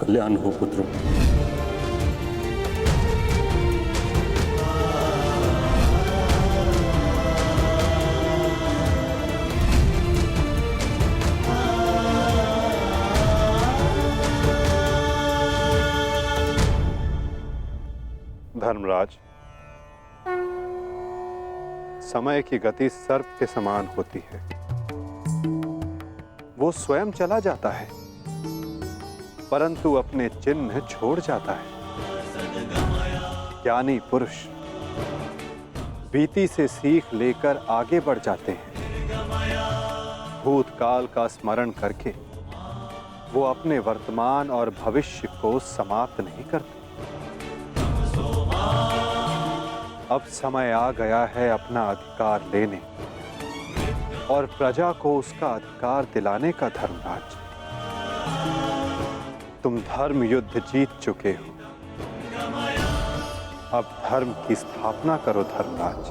कल्याण हो पुत्रों। धर्मराज, समय की गति सर्प के समान होती है। वो स्वयं चला जाता है परंतु अपने चिन्ह छोड़ जाता है। ज्ञानी पुरुष बीती से सीख लेकर आगे बढ़ जाते हैं। भूतकाल का स्मरण करके वो अपने वर्तमान और भविष्य को समाप्त नहीं करते। अब समय आ गया है अपना अधिकार लेने और प्रजा को उसका अधिकार दिलाने का। धर्मराज, तुम धर्म युद्ध जीत चुके हो, अब धर्म की स्थापना करो। धर्मराज,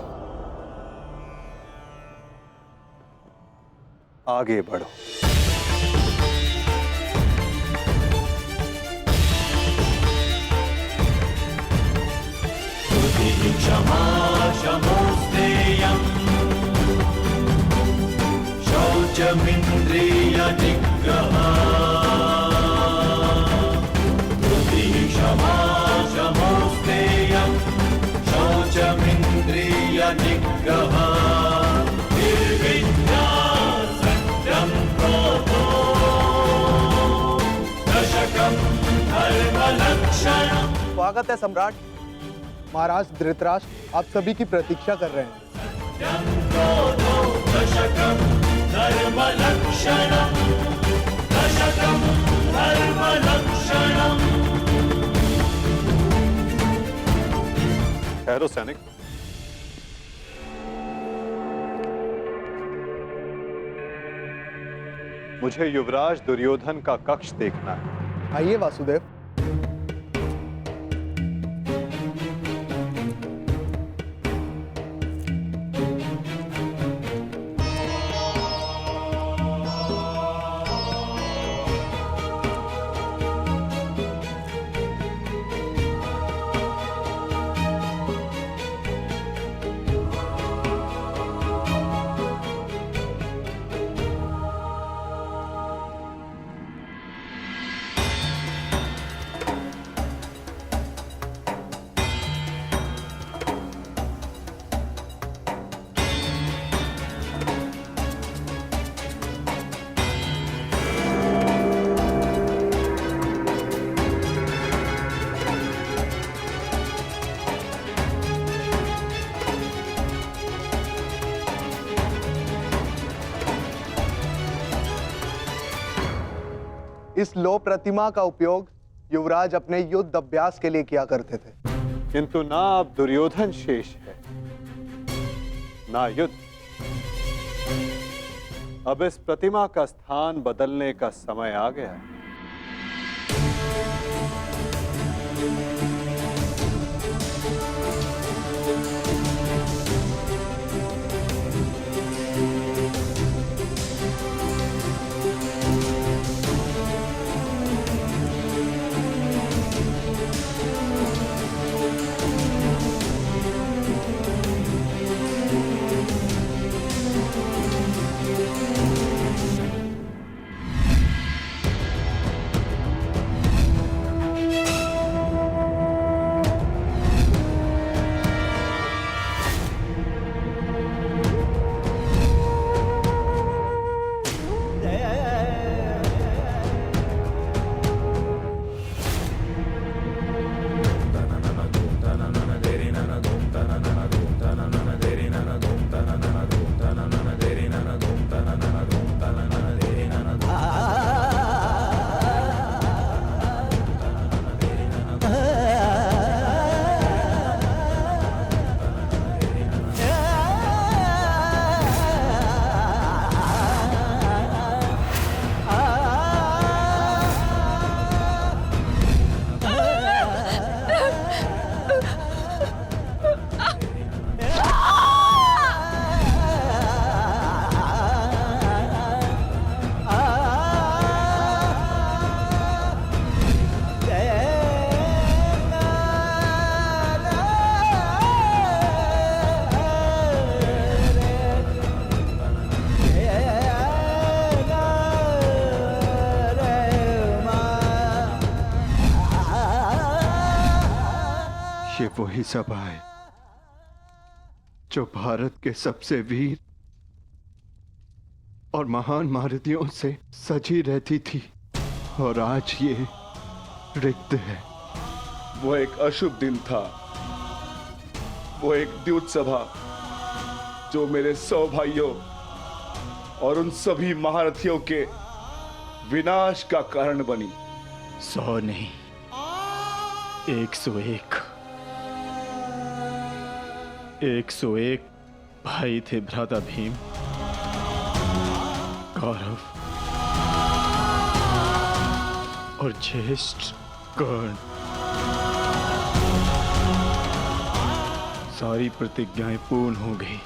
आगे बढ़ो। क्षमा शमोस्तेयम् शौचमिन्द्रिय निग्रहः। क्षमा शमोस्तेयम् शौचमिन्द्रिय निग्रहः। निर्विद्या सत्यं क्रोधो दशकं धर्मलक्षणम्। स्वागत है सम्राट। महाराज धृतराष्ट्र आप सभी की प्रतीक्षा कर रहे हैं। ठहरो सैनिक। मुझे युवराज दुर्योधन का कक्ष देखना है। आइए वासुदेव। इस लो प्रतिमा का उपयोग युवराज अपने युद्ध अभ्यास के लिए किया करते थे। किंतु ना अब दुर्योधन शेष है, ना युद्ध। अब इस प्रतिमा का स्थान बदलने का समय आ गया है। वही सभा है जो भारत के सबसे वीर और महान महारथियों से सजी रहती थी, और आज ये रिक्त है। वो एक अशुभ दिन था, वो एक द्यूत सभा जो मेरे 100 भाइयों और उन सभी महारथियों के विनाश का कारण बनी। 100 नहीं, 101 101 भाई थे भ्राता भीम, कौरव और ज्येष्ठ कर्ण। सारी प्रतिज्ञाएं पूर्ण हो गई।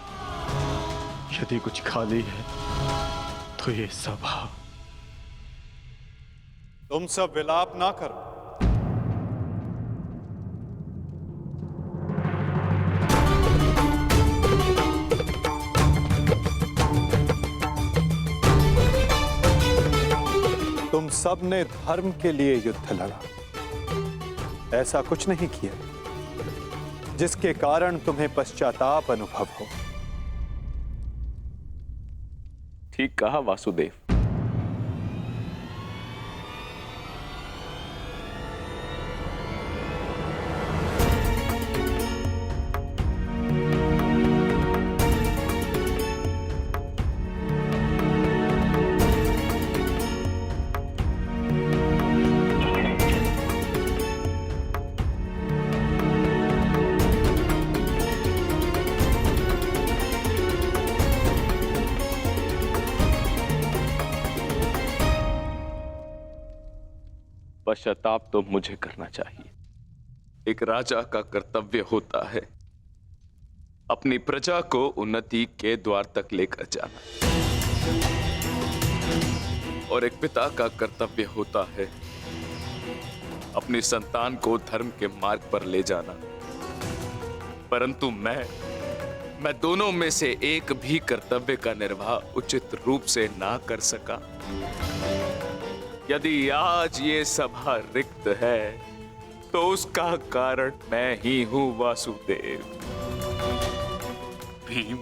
यदि कुछ खाली है तो ये सभा। तुम सब विलाप ना करो। तुम सब ने धर्म के लिए युद्ध लड़ा, ऐसा कुछ नहीं किया जिसके कारण तुम्हें पश्चाताप अनुभव हो। ठीक कहा वासुदेव। पश्चाताप तो मुझे करना चाहिए। एक राजा का कर्तव्य होता है अपनी प्रजा को उन्नति के द्वार तक लेकर जाना, और एक पिता का कर्तव्य होता है अपनी संतान को धर्म के मार्ग पर ले जाना। परंतु मैं दोनों में से एक भी कर्तव्य का निर्वाह उचित रूप से ना कर सका। यदि आज ये सभा रिक्त है तो उसका कारण मैं ही हूं वासुदेव। भीम,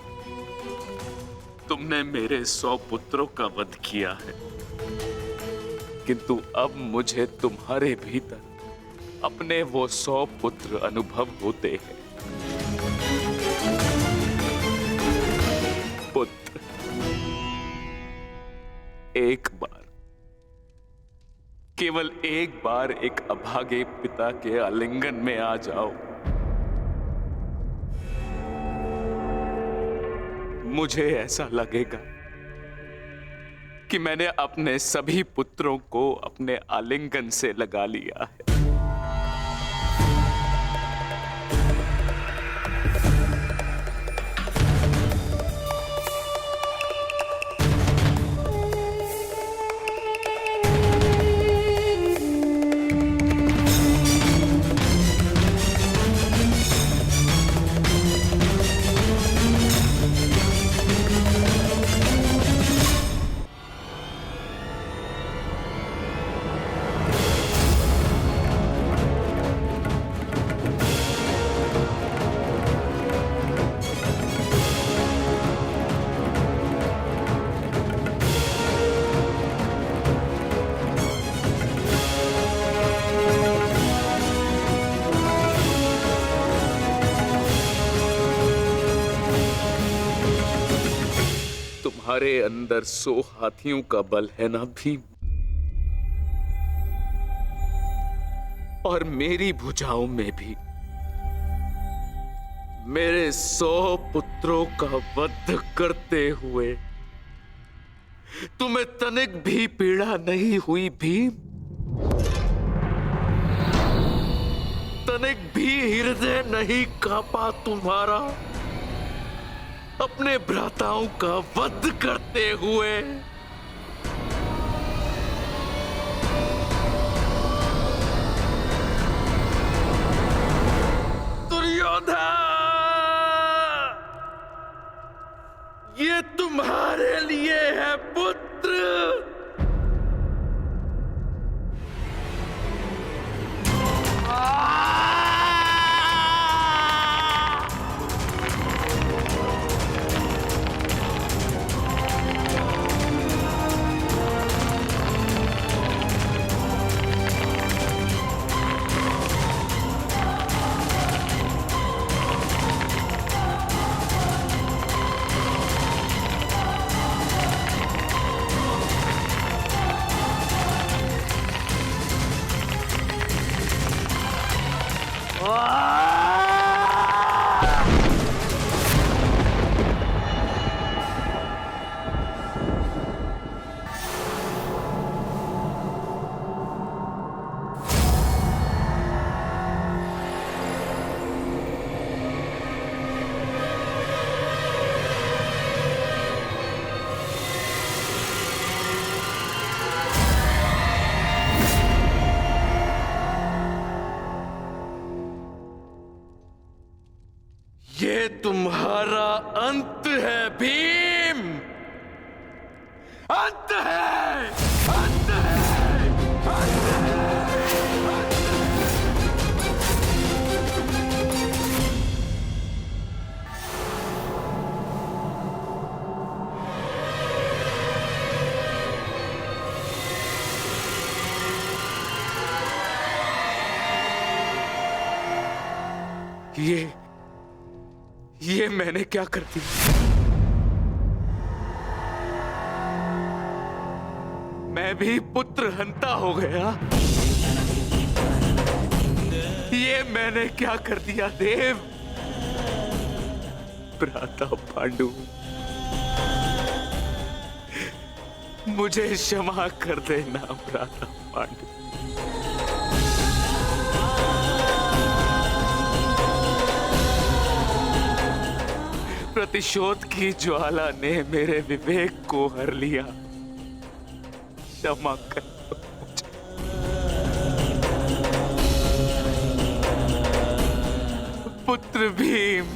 तुमने मेरे 100 पुत्रों का वध किया है, किंतु अब मुझे तुम्हारे भीतर अपने वो 100 पुत्र अनुभव होते हैं। पुत्र, एक बार, केवल एक बार एक अभागे पिता के आलिंगन में आ जाओ। मुझे ऐसा लगेगा कि मैंने अपने सभी पुत्रों को अपने आलिंगन से लगा लिया है। तुम्हारे अंदर 100 हाथियों का बल है ना भीम, और मेरी भुजाओं में भी मेरे 100 पुत्रों का वध करते हुए तुम्हें तनिक भी पीड़ा नहीं हुई भीम? तनिक भी हृदय नहीं कांपा तुम्हारा अपने भ्राताओं का वध करते हुए? दुर्योधन, ये तुम्हारे लिए है पुत्र। तुम्हारा अंत है भीम, अंत है, अंत है, अंत है। ये मैंने क्या कर दिया? मैं भी पुत्र हंता हो गया। ये मैंने क्या कर दिया देव? भ्राता पांडु, मुझे क्षमा कर देना भ्राता पांडु। प्रतिशोध की ज्वाला ने मेरे विवेक को हर लिया। क्षमा कर मुझे। पुत्र भीम,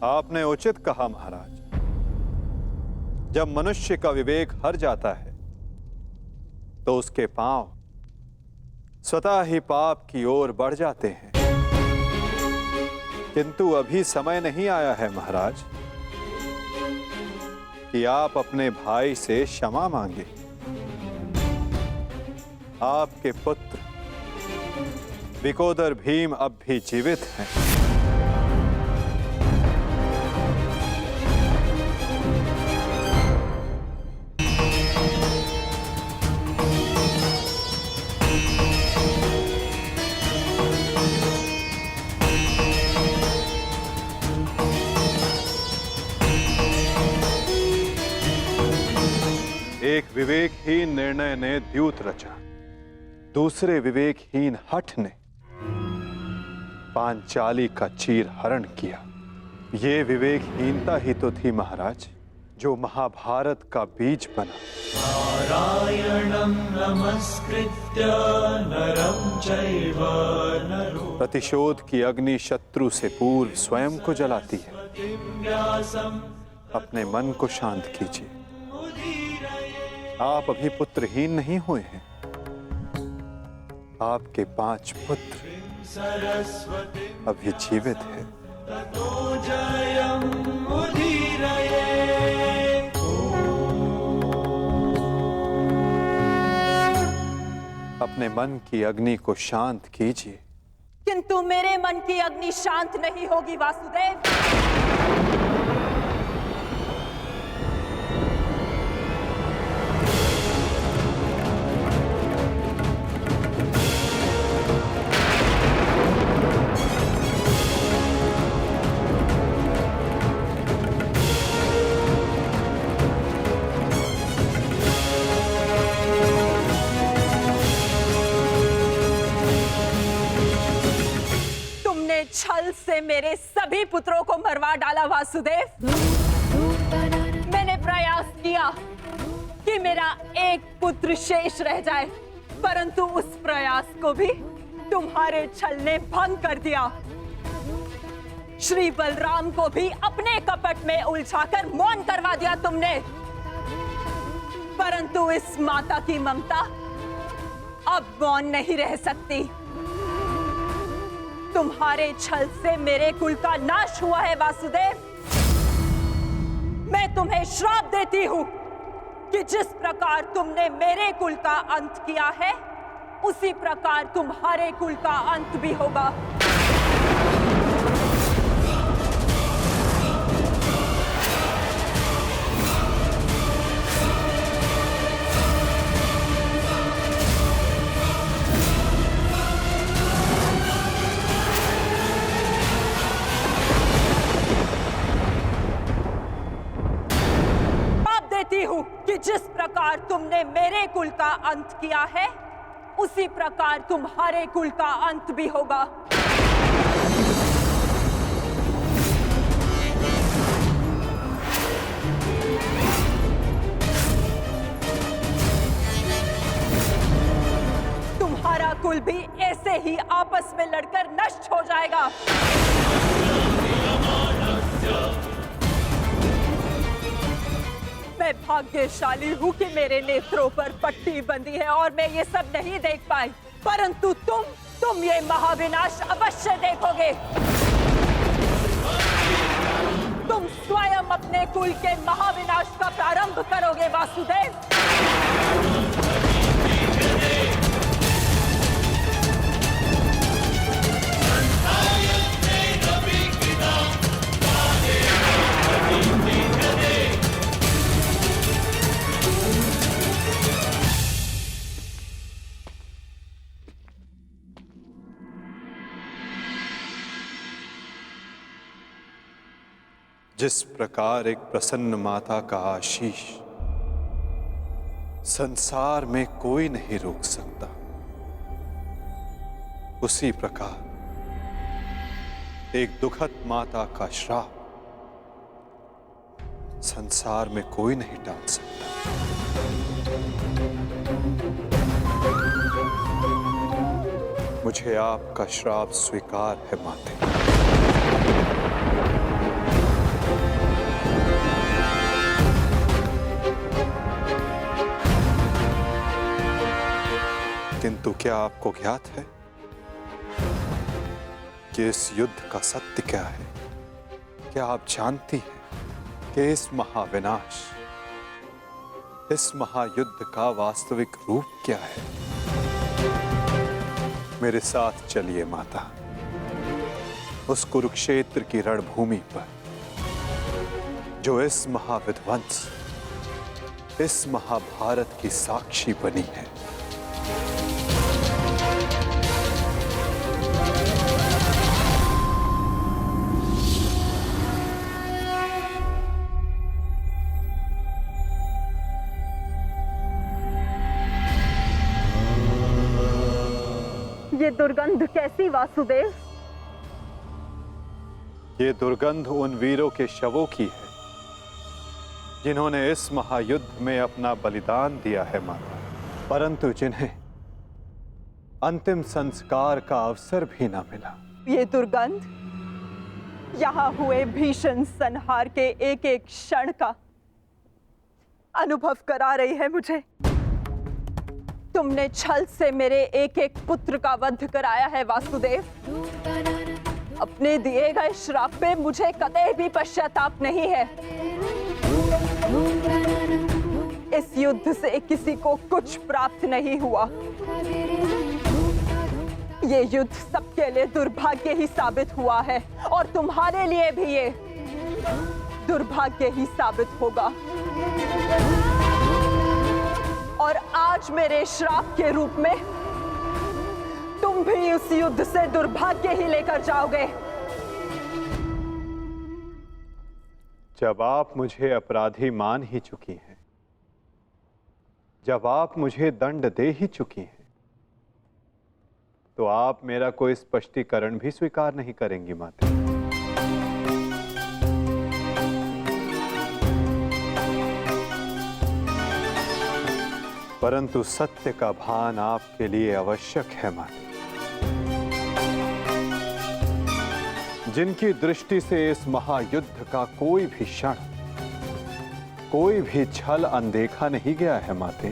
आपने उचित कहा महाराज। जब मनुष्य का विवेक हर जाता है तो उसके पांव स्वतः ही पाप की ओर बढ़ जाते हैं। किंतु अभी समय नहीं आया है महाराज कि आप अपने भाई से क्षमा मांगे। आपके पुत्र विकोदर भीम अब भी जीवित हैं। एक विवेकहीन निर्णय ने द्यूत रचा, दूसरे विवेकहीन हठ ने पांचाली का चीर हरण किया। ये विवेकहीनता ही तो थी महाराज जो महाभारत का बीज बना। नारायणं नमस्कृत्य नरं चैव नरोत्तमं प्रतिशोध की अग्नि शत्रु से पूर्व स्वयं को जलाती है। व्यासं अपने मन को शांत कीजिए। आप अभी पुत्रहीन नहीं हुए हैं। आपके 5 पुत्र सरस्वती अभी जीवित हैं। ततो जयं मुदीरये। अपने मन की अग्नि को शांत कीजिए। किंतु मेरे मन की अग्नि शांत नहीं होगी वासुदेव। छल से मेरे सभी पुत्रों को मरवा डाला वासुदेव। मैंने प्रयास किया कि मेरा एक पुत्र शेष रह जाए, परंतु उस प्रयास को भी तुम्हारे छल ने भंग कर दिया। श्री बलराम को भी अपने कपट में उलझाकर मौन करवा दिया तुमने, परंतु इस माता की ममता अब मौन नहीं रह सकती। तुम्हारे छल से मेरे कुल का नाश हुआ है वासुदेव। मैं तुम्हें श्राप देती हूं कि जिस प्रकार तुमने मेरे कुल का अंत किया है, उसी प्रकार तुम्हारे कुल का अंत भी होगा। हूं कि जिस प्रकार तुमने मेरे कुल का अंत किया है, उसी प्रकार तुम्हारे कुल का अंत भी होगा। आपस में लड़कर नष्ट हो जाएगा। मैं भाग्यशाली हूँ कि मेरे नेत्रों पर पट्टी बंधी है और मैं ये सब नहीं देख पाई, परंतु तुम ये महाविनाश अवश्य देखोगे। तुम स्वयं अपने कुल के महाविनाश का प्रारंभ करोगे वासुदेव। जिस प्रकार एक प्रसन्न माता का आशीष संसार में कोई नहीं रोक सकता, उसी प्रकार एक दुखद माता का श्राप संसार में कोई नहीं टाल सकता। मुझे आपका श्राप स्वीकार है माते। किंतु क्या आपको ज्ञात है कि इस युद्ध का सत्य क्या है? क्या आप जानती हैं कि इस महाविनाश, इस महायुद्ध का वास्तविक रूप क्या है? मेरे साथ चलिए माता, उस कुरुक्षेत्र की रणभूमि पर जो इस महाविध्वंस, इस महाभारत की साक्षी बनी है। ये दुर्गंध कैसी वासुदेव? ये दुर्गंध उन वीरों के शवों की है जिन्होंने इस महायुद्ध में अपना बलिदान दिया है माता, परंतु जिन्हें अंतिम संस्कार का अवसर भी न मिला। ये दुर्गंध यहाँ हुए भीषण संहार के एक एक क्षण का अनुभव करा रही है मुझे। तुमने छल से मेरे एक एक पुत्र का वध कराया है वासुदेव। अपने दिए गए श्राप पे मुझे कतई भी पश्चाताप नहीं है। इस युद्ध से किसी को कुछ प्राप्त नहीं हुआ। ये युद्ध सबके लिए दुर्भाग्य ही साबित हुआ है और तुम्हारे लिए भी ये दुर्भाग्य ही साबित होगा। और आज मेरे श्राप के रूप में तुम भी उस युद्ध से दुर्भाग्य ही लेकर जाओगे। जब आप मुझे अपराधी मान ही चुकी हैं, जब आप मुझे दंड दे ही चुकी हैं, तो आप मेरा कोई स्पष्टीकरण भी स्वीकार नहीं करेंगी माता। परंतु सत्य का भान आपके लिए आवश्यक है माता। जिनकी दृष्टि से इस महायुद्ध का कोई भी क्षण, कोई भी छल अनदेखा नहीं गया है माते।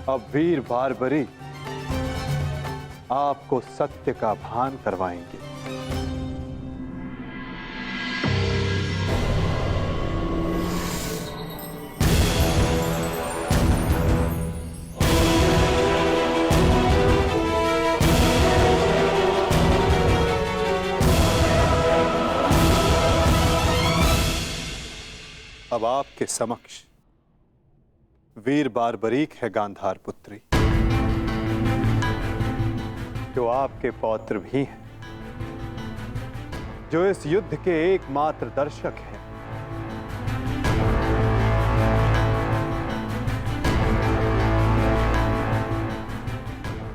अब वीर बारबरी आपको सत्य का भान करवाएंगे। अब आपके समक्ष वीर बारबरीक है गांधार पुत्री, जो आपके पौत्र भी हैं, जो इस युद्ध के एकमात्र दर्शक हैं।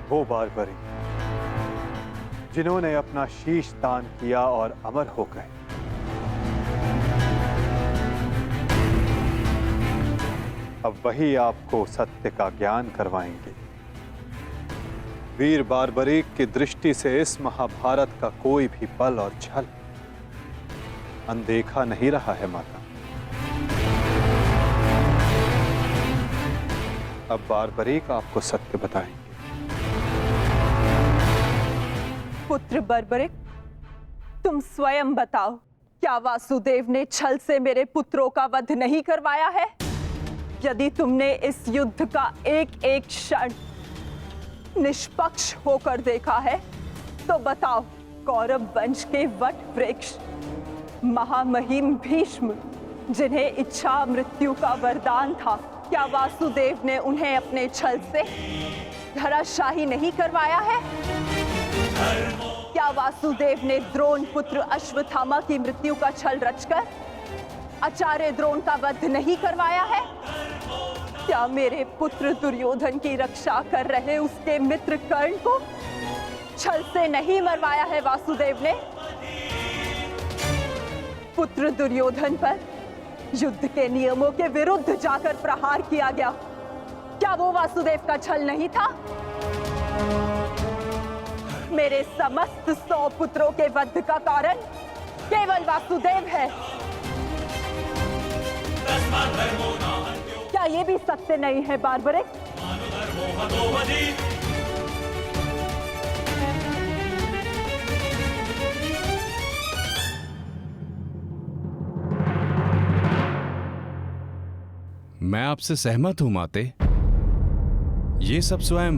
वो बारबरी जिन्होंने अपना शीश दान किया और अमर हो गए। अब वही आपको सत्य का ज्ञान करवाएंगे। वीर बार्बरीक की दृष्टि से इस महाभारत का कोई भी पल और छल अनदेखा नहीं रहा है माता। अब बार्बरीक आपको सत्य बताएंगे। पुत्र बर्बरिक, तुम स्वयं बताओ, क्या वासुदेव ने छल से मेरे पुत्रों का वध नहीं करवाया है? यदि तुमने इस युद्ध का एक एक क्षण निष्पक्ष होकर देखा है तो बताओ, कौरव वंश के वट वृक्ष महामहिम भीष्म, जिन्हें इच्छा मृत्यु का वरदान था, क्या वासुदेव ने उन्हें अपने छल से धराशाही नहीं करवाया है? क्या वासुदेव ने द्रोण पुत्र अश्वत्थामा की मृत्यु का छल रचकर आचार्य द्रोण का वध नहीं करवाया है? क्या मेरे पुत्र दुर्योधन की रक्षा कर रहे उसके मित्र कर्ण को छल से नहीं मरवाया है वासुदेव ने? पुत्र दुर्योधन पर युद्ध के नियमों के विरुद्ध जाकर प्रहार किया गया, क्या वो वासुदेव का छल नहीं था? मेरे समस्त 100 पुत्रों के वध का कारण केवल वासुदेव है। क्या ये भी सत्य नहीं है बार्बरिक? मैं आपसे सहमत हूं माते। ये सब स्वयं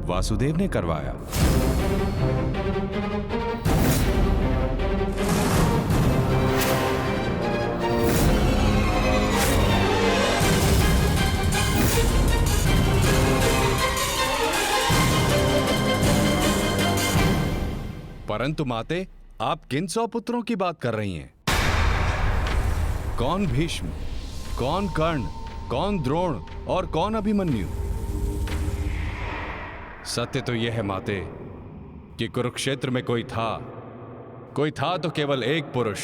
वासुदेव ने करवाया। परंतु माते, आप किन 100 पुत्रों की बात कर रही हैं? कौन भीष्म, कौन कर्ण, कौन द्रोण और कौन अभिमन्यु? सत्य तो यह है माते कि कुरुक्षेत्र में कोई था तो केवल एक पुरुष,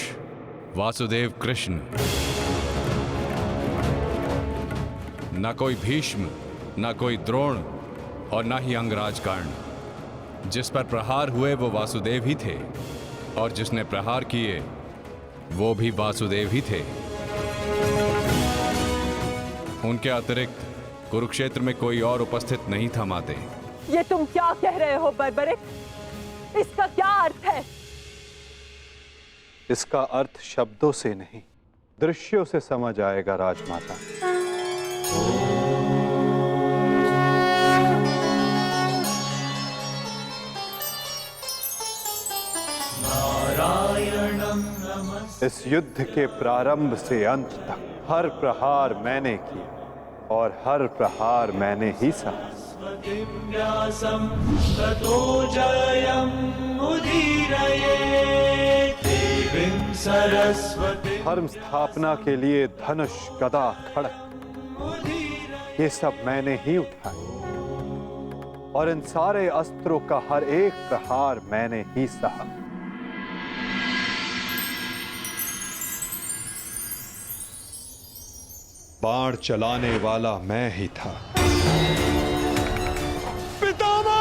वासुदेव कृष्ण। न कोई भीष्म, न कोई द्रोण और न ही अंगराज कर्ण। जिस पर प्रहार हुए वो वासुदेव ही थे, और जिसने प्रहार किए वो भी वासुदेव ही थे। उनके अतिरिक्त कुरुक्षेत्र में कोई और उपस्थित नहीं था माते। ये तुम क्या कह रहे हो बर्बरिक? इसका क्या अर्थ है? इसका अर्थ शब्दों से नहीं, दृश्यों से समझ आएगा राजमाता। इस युद्ध के प्रारंभ से अंत तक हर प्रहार मैंने किया और हर प्रहार मैंने ही सहा। व्यासं ततो जयम् उदीरये देवीं सरस्वती। धर्म स्थापना के लिए धनुष, गदा, खड्ग, ये सब मैंने ही उठाए और इन सारे अस्त्रों का हर एक प्रहार मैंने ही सहा। बाण चलाने वाला मैं ही था। पितामह!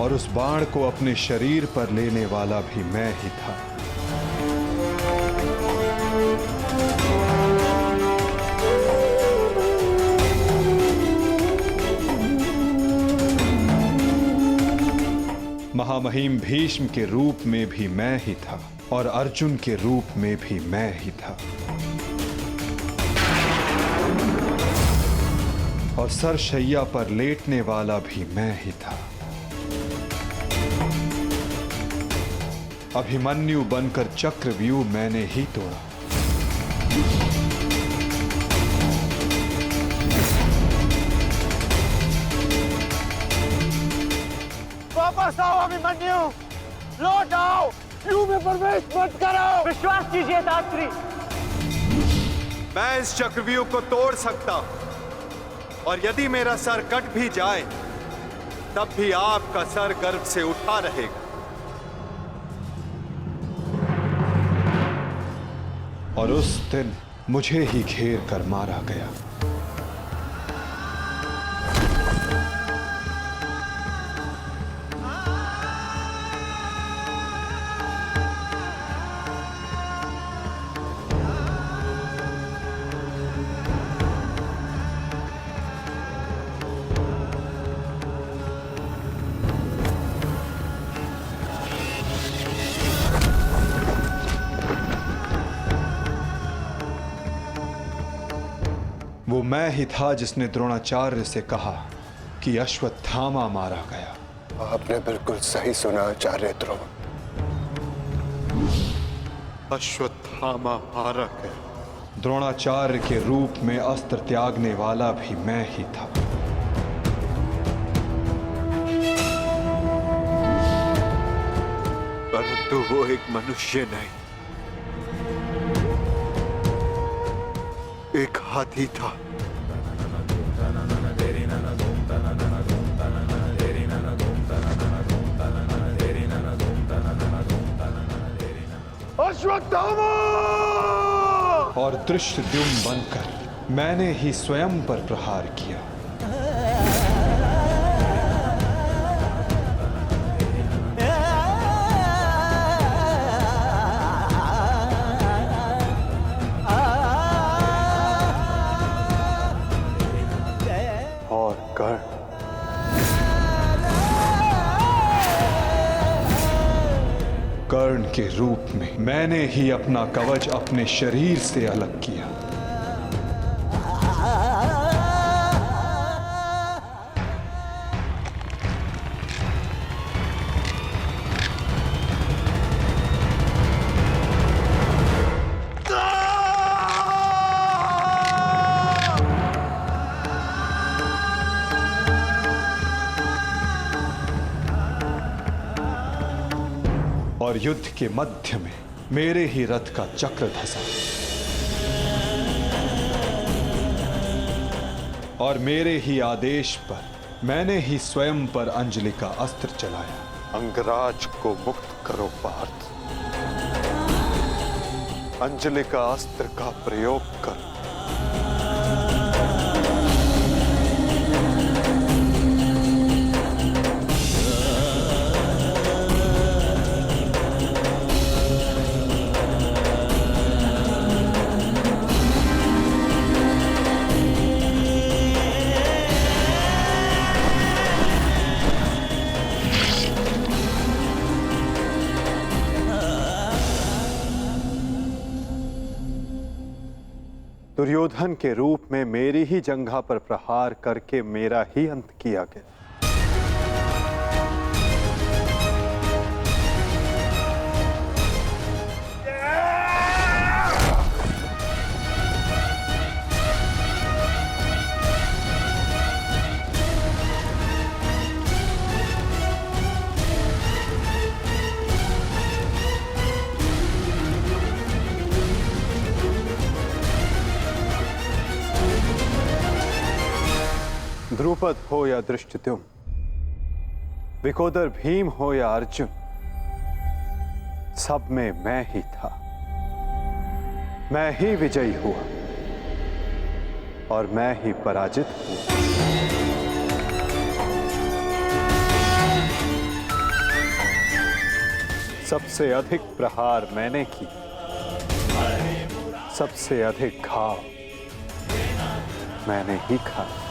और उस बाण को अपने शरीर पर लेने वाला भी मैं ही था। महामहिम भीष्म के रूप में भी मैं ही था और अर्जुन के रूप में भी मैं ही था। और सरशैया पर लेटने वाला भी मैं ही था। अभिमन्यु बनकर चक्रव्यूह मैंने ही तोड़ा। वापस आओ अभिमन्यु, लौट आओ, व्यूह में प्रवेश मत करो। विश्वास कीजिए दात्री, मैं इस चक्रव्यूह को तोड़ सकता हूं और यदि मेरा सर कट भी जाए तब भी आपका सर गर्व से उठा रहेगा। और उस दिन मुझे ही घेर कर मारा गया। वो मैं ही था जिसने द्रोणाचार्य से कहा कि अश्वत्थामा मारा गया। आपने बिल्कुल सही सुना आचार्य द्रोण। अश्वत्थामा मारा गया। द्रोणाचार्य के रूप में अस्त्र त्यागने वाला भी मैं ही था। परंतु वो एक मनुष्य नहीं, एक हाथी था। अश्वत्थामा! और दृष्टद्युम्न बनकर मैंने ही स्वयं पर प्रहार किया। और कर्ण के रूप में मैंने ही अपना कवच अपने शरीर से अलग किया। और युद्ध के मध्य में मेरे ही रथ का चक्र धंसा और मेरे ही आदेश पर मैंने ही स्वयं पर अंजलि का अस्त्र चलाया। अंगराज को मुक्त करो पार्थ। अंजलि का अस्त्र का प्रयोग करो। दुर्योधन के रूप में मेरी ही जंघा पर प्रहार करके मेरा ही अंत किया गया। द्रुपद हो या धृष्टद्युम्न, विकोदर भीम हो या अर्जुन, सब में मैं ही था। मैं ही विजयी हुआ और मैं ही पराजित हुआ। सबसे अधिक प्रहार मैंने की, सबसे अधिक घाव मैंने ही खाया।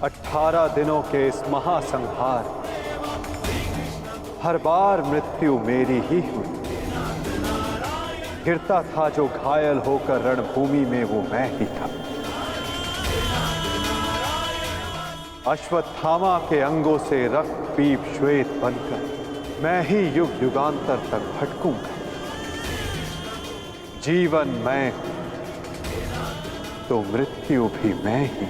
अठारह दिनों के इस महासंहार हर बार मृत्यु मेरी ही हुई। गिरता था जो घायल होकर रणभूमि में वो मैं ही था। अश्वत्थामा के अंगों से रक्त पीप श्वेत बनकर मैं ही युग युगांतर तक भटकूंगा। जीवन मैं तो मृत्यु भी मैं ही।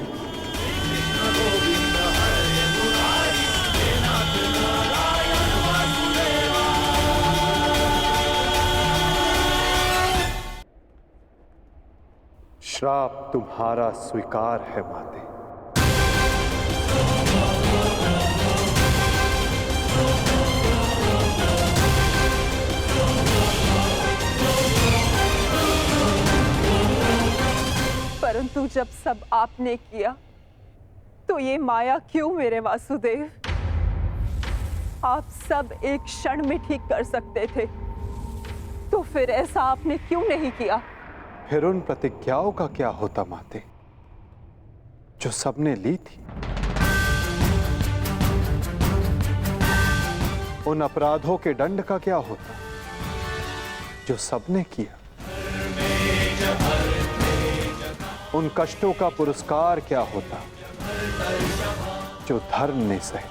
श्राप तुम्हारा स्वीकार है माते। परंतु जब सब आपने किया तो ये माया क्यों मेरे वासुदेव? आप सब एक क्षण में ठीक कर सकते थे, तो फिर ऐसा आपने क्यों नहीं किया? फिर उन प्रतिज्ञाओं का क्या होता माते, जो सबने ली थी? उन अपराधों के दंड का क्या होता, जो सबने किया? उन कष्टों का पुरस्कार क्या होता, जो धर्म ने सहे?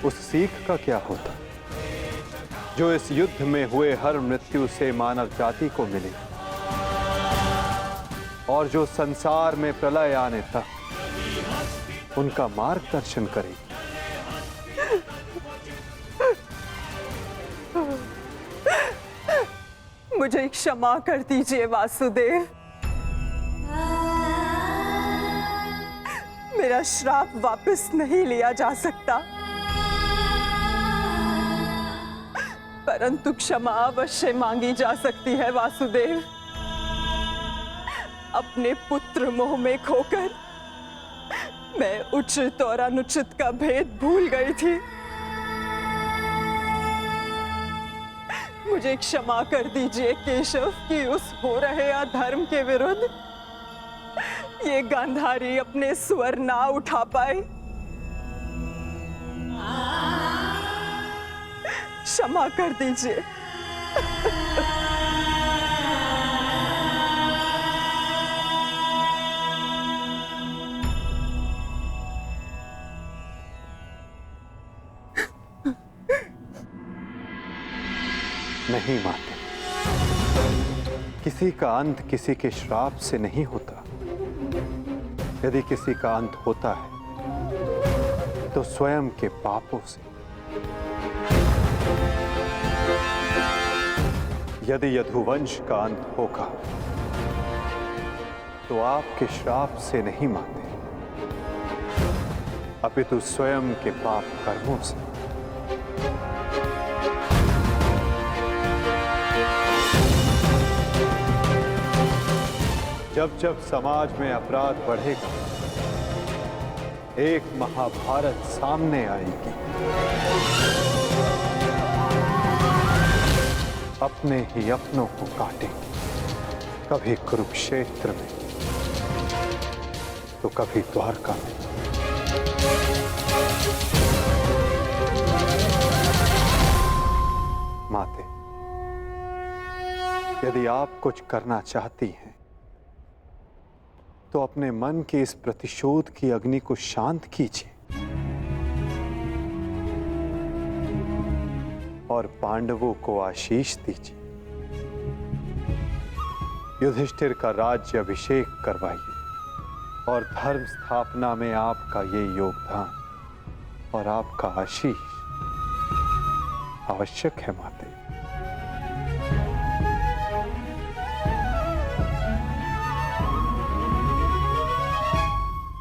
उस सीख का क्या होता, जो इस युद्ध में हुए हर मृत्यु से मानव जाति को मिली, और जो संसार में प्रलय आने तक उनका मार्गदर्शन करेगी? मुझे क्षमा कर दीजिए वासुदेव। मेरा श्राप वापस नहीं लिया जा सकता, परंतु क्षमा अवश्य मांगी जा सकती है वासुदेव। अपने पुत्र मोह में खोकर मैं उचित और अनुचित का भेद भूल गई थी। मुझे क्षमा कर दीजिए केशव कि उस हो रहे अधर्म के विरुद्ध ये गांधारी अपने स्वर ना उठा पाए। क्षमा कर दीजिए। नहीं माते, किसी का अंत किसी के श्राप से नहीं होता। यदि किसी का अंत होता है तो स्वयं के पापों से। यदि यदुवंश का अंत होगा तो आपके श्राप से नहीं माते, अपितु स्वयं के पाप कर्मों से। जब जब समाज में अपराध बढ़ेगा, एक महाभारत सामने आएगी। अपने ही अपनों को काटेंगे, कभी कुरुक्षेत्र में तो कभी द्वारका में। माते, यदि आप कुछ करना चाहती हैं तो अपने मन के इस प्रतिशोध की अग्नि को शांत कीजिए और पांडवों को आशीष दीजिए। युधिष्ठिर का राज्य अभिषेक करवाइए और धर्म स्थापना में आपका ये योगदान और आपका आशीष आवश्यक है माते।